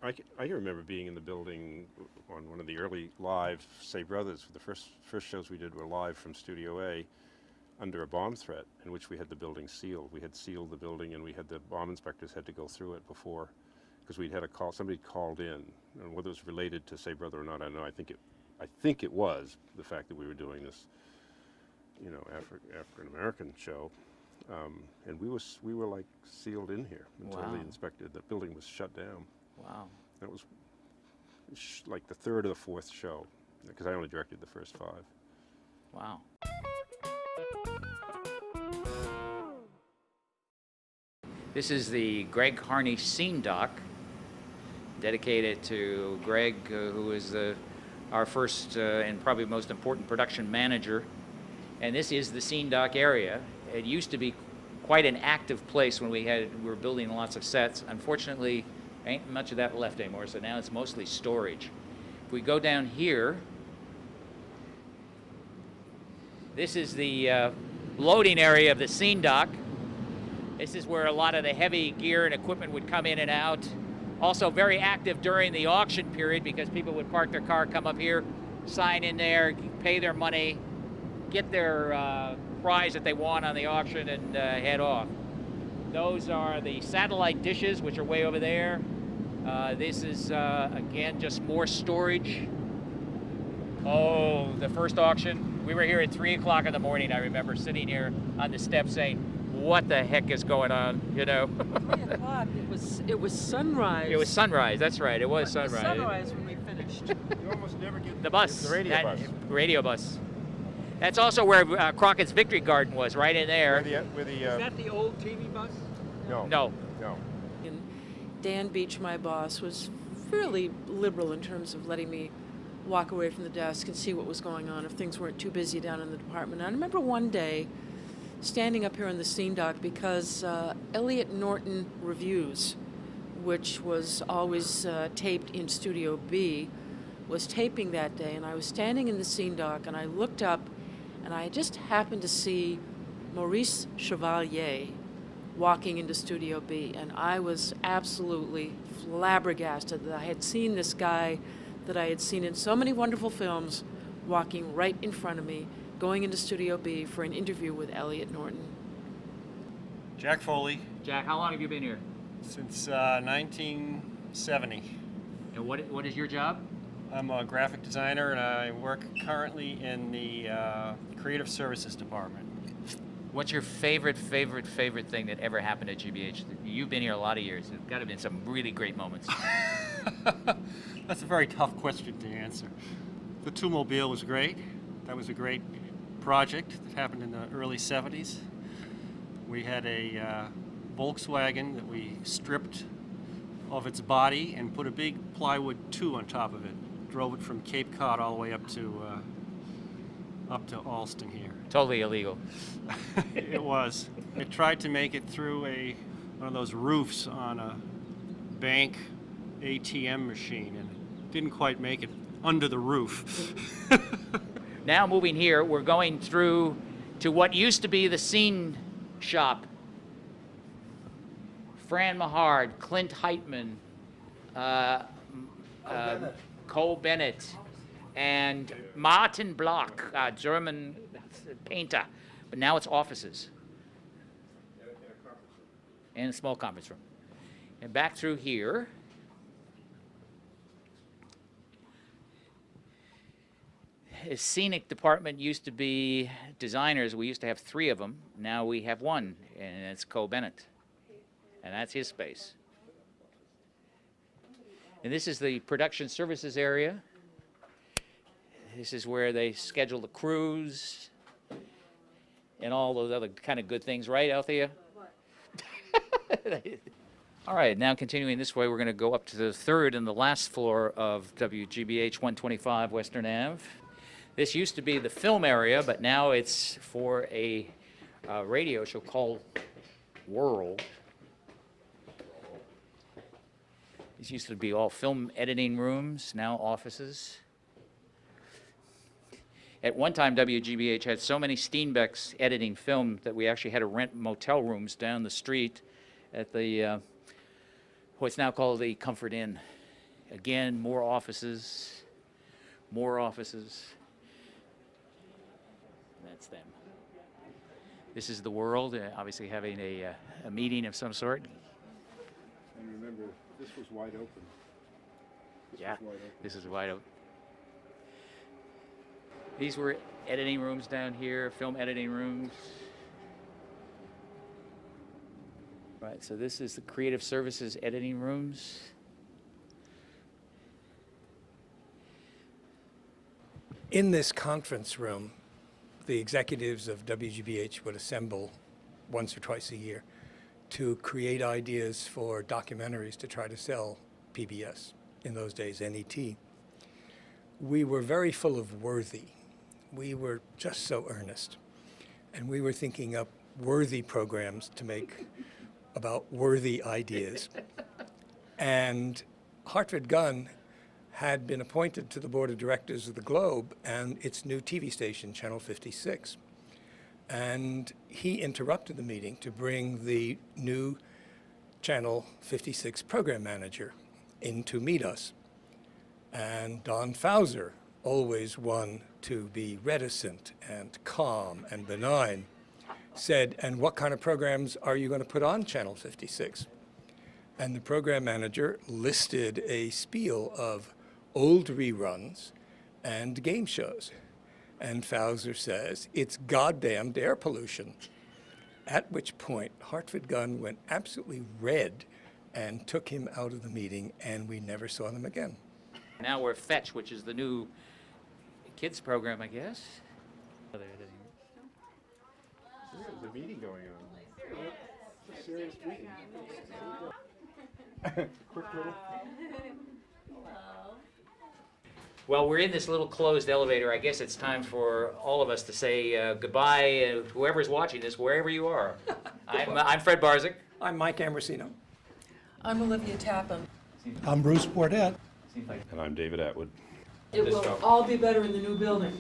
I can remember being in the building on one of the early live Say Brothers. The first shows we did were live from Studio A under a bomb threat in which we had the building sealed. We had sealed the building and we had the bomb inspectors had to go through it before, because we'd had a call, somebody called in, and whether it was related to Say Brother or not, I don't know. I think it was the fact that we were doing this, African American show. And we were like sealed in here until Wow. they inspected. The building was shut down. Wow. That was like the third or the fourth show, because I only directed the first 5. Wow. This is the Greg Harney scene doc, dedicated to Greg, who is our first and probably most important production manager. And this is the scene doc area. It used to be quite an active place when we were building lots of sets. Unfortunately, ain't much of that left anymore, so now it's mostly storage. If we go down here, this is the loading area of the scene dock. This is where a lot of the heavy gear and equipment would come in and out. Also very active during the auction period, because people would park their car, come up here, sign in there, pay their money, get their prize that they want on the auction, and head off. Those are the satellite dishes, which are way over there. This is, again, just more storage. Oh, the first auction. We were here at 3 o'clock in the morning. I remember sitting here on the steps saying, what the heck is going on, 3 o'clock. It was sunrise. It was sunrise, that's right. It was sunrise. Sunrise when we finished. You almost never get The bus. the radio bus. Radio bus. That's also where Crockett's Victory Garden was, right in there. Is that the old TV bus? No. And Dan Beach, my boss, was fairly liberal in terms of letting me walk away from the desk and see what was going on if things weren't too busy down in the department. And I remember one day standing up here on the scene dock because Elliot Norton Reviews, which was always taped in Studio B, was taping that day, and I was standing in the scene dock and I looked up and I just happened to see Maurice Chevalier walking into Studio B, and I was absolutely flabbergasted that I had seen this guy that I had seen in so many wonderful films walking right in front of me, going into Studio B for an interview with Elliot Norton. Jack Foley, Jack, how long have you been here? since 1970. And what is your job? I'm a graphic designer and I work currently in the creative services department. What's your favorite thing that ever happened at GBH? You've been here a lot of years. There's got to have been some really great moments. That's a very tough question to answer. The Two-Mobile was great. That was a great project that happened in the early 70s. We had a Volkswagen that we stripped of its body and put a big plywood 2 on top of it. Drove it from Cape Cod all the way up to Alston here. Totally illegal. It was. I tried to make it through one of those roofs on a bank ATM machine and didn't quite make it under the roof. Now moving here, we're going through to what used to be the scene shop. Fran Mahard, Clint Heitman, Cole Bennett, and Martin Bloch, a German painter. But now it's offices. And a small conference room. And back through here, his scenic department used to be designers. We used to have 3 of them. Now we have 1, and it's Cole Bennett. And that's his space. And this is the production services area. This is where they schedule the crews and all those other kind of good things, right, Althea? All right, now continuing this way, we're going to go up to the 3rd and the last floor of WGBH 125 Western Ave. This used to be the film area, but now it's for a radio show called World. These used to be all film editing rooms, now offices. At one time, WGBH had so many Steenbecks editing film that we actually had to rent motel rooms down the street at the what's now called the Comfort Inn. Again, more offices, more offices. That's them. This is the world, obviously having a meeting of some sort. And remember, this was wide open. This is wide open. These were editing rooms down here, film editing rooms. Right, so this is the creative services editing rooms. In this conference room, the executives of WGBH would assemble once or twice a year to create ideas for documentaries to try to sell PBS, in those days NET. We were very full of worthy. We were just so earnest. And we were thinking up worthy programs to make about worthy ideas. And Hartford Gunn had been appointed to the board of directors of the Globe and its new TV station, Channel 56. And he interrupted the meeting to bring the new Channel 56 program manager in to meet us. And Don Fauser, always one to be reticent and calm and benign, said, "And what kind of programs are you going to put on Channel 56? And the program manager listed a spiel of old reruns and game shows. And Fauser says, "It's goddamned air pollution." At which point, Hartford Gunn went absolutely red and took him out of the meeting, and we never saw them again. Now we're Fetch, which is the new kids program, I guess. There's a meeting going on. It's a serious meeting. Quick little. Well, we're in this little closed elevator. I guess it's time for all of us to say goodbye, whoever's watching this, wherever you are. I'm Fred Barzyk. I'm Mike Ambrosino. I'm Olivia Tappan. I'm Bruce Bordet. And I'm David Atwood. It will all be better in the new building.